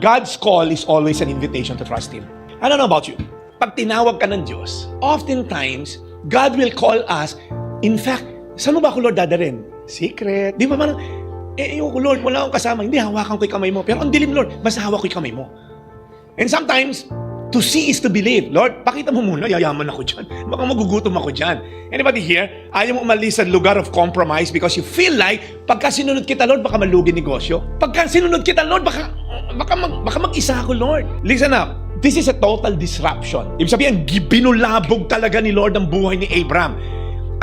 God's call is always an invitation to trust Him. I don't know about you. Pag tinawag ka ng Diyos, oftentimes, God will call us. In fact, saan mo ba ako, Lord, dadalhin? Secret. Di ba parang, ayoko, Lord, wala akong kasama. Hindi, hawakan ko yung kamay mo. Pero ang dilim, Lord, basta hawak ko yung kamay mo. And sometimes, to see is to believe. Lord, pakita mo muna, yayaman ako dyan. Baka magugutom ako dyan. Anybody here, ayaw mo umalis sa lugar of compromise because you feel like, pagka sinunod kita, Lord, baka malugi negosyo. Pagka sinunod kita, Lord, baka mag-isa ako, Lord. Listen up. This is a total disruption. Ibig sabihin, binulabog talaga ni Lord ang buhay ni Abraham.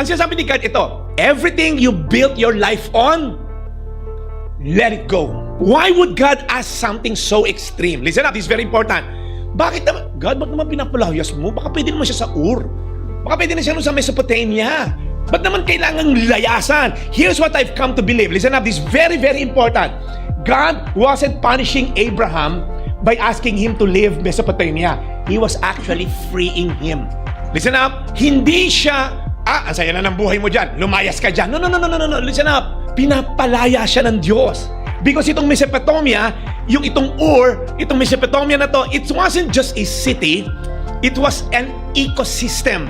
Ang sinasabi ni God, ito, everything you built your life on, let it go. Why would God ask something so extreme? Listen up, this is very important. Bakit naman, God, ba't naman pinapalayas mo? Baka pwede naman siya sa Ur. Baka pwede na siya sa Mesopotamia. Ba't naman kailangang layasan? Here's what I've come to believe. Listen up, this is very, very important. God wasn't punishing Abraham by asking him to leave Mesopotamia. He was actually freeing him. Listen up, hindi siya, ang saya na ng buhay mo dyan, lumayas ka dyan. No, listen up. Pinapalaya siya ng Diyos. Because itong Mesopotamia, yung itong Ur, itong Mesopotamia na to, it wasn't just a city, it was an ecosystem.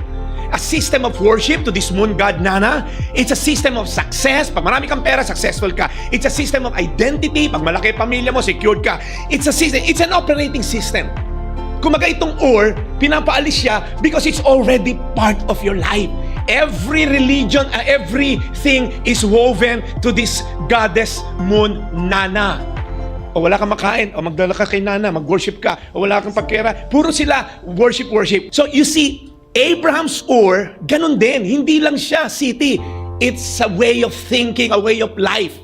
A system of worship to this moon god Nana. It's a system of success. Pag marami kang pera, successful ka. It's a system of identity. Pag malaki pamilya mo, secured ka. It's a system. It's an operating system. Kumaga itong Ur, pinapaalis siya because it's already part of your life. Every religion, everything is woven to this goddess moon Nana. O wala kang makain, o magdala ka kay Nana, mag-worship ka, o wala kang pagkera. Puro sila worship. So you see, Abraham's Ur, ganun din. Hindi lang siya city. It's a way of thinking, a way of life.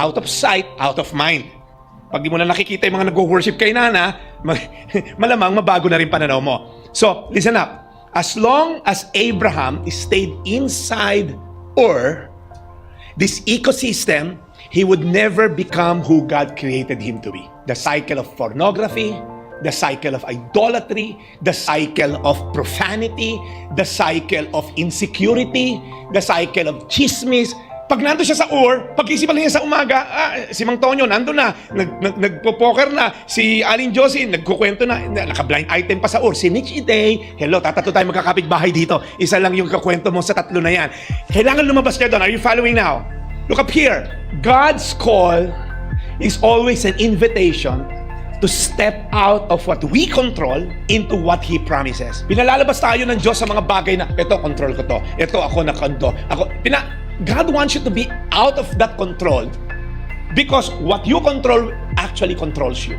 Out of sight, out of mind. Pag di mo na nakikita yung mga nag-worship kay Nana, malamang mabago na rin pananaw mo. So, listen up. As long as Abraham stayed inside Ur, this ecosystem, he would never become who God created him to be. The cycle of pornography, the cycle of idolatry, the cycle of profanity, the cycle of insecurity, the cycle of chismis. Pag nandun siya sa Ur, pag-isipan niya sa umaga, si Mang Tonyo nandun na, nagpo-poker na, si Aling Josie nagkukwento na, naka-blind item pa sa Ur. Si Mitch Iday, hello, tatato tayo magkakapit bahay dito. Isa lang yung kakwento mo sa tatlo na yan. Kailangan lumabas ka doon. Are you following now? Look up here. God's call is always an invitation to step out of what we control into what He promises. Pinalalabas tayo ng Diyos sa mga bagay na, ito, control ko to. Ito, ako nakanto. God wants you to be out of that control because what you control actually controls you.